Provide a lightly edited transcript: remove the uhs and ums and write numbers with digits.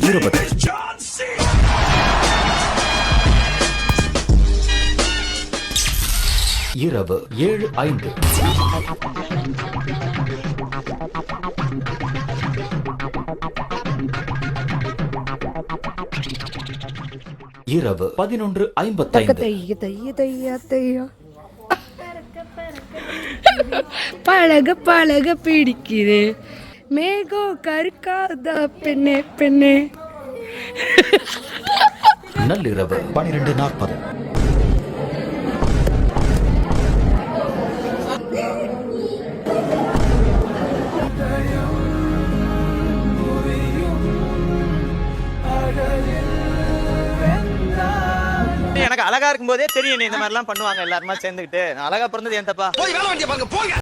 20. இரவு 7:05. இரவு 11:55. பழக பழக பிடிக்குது மேகோ கருக்காத பெண்ணே பெண்ணே. நள்ளிரவு 12:40. எனக்கு அழகா இருக்கும் போதே தெரியும் இந்த மாதிரி எல்லாம் பண்ணுவாங்க எல்லாருமா சேர்ந்துக்கிட்டு. அழகா பிறந்தது ஏன் தப்பா?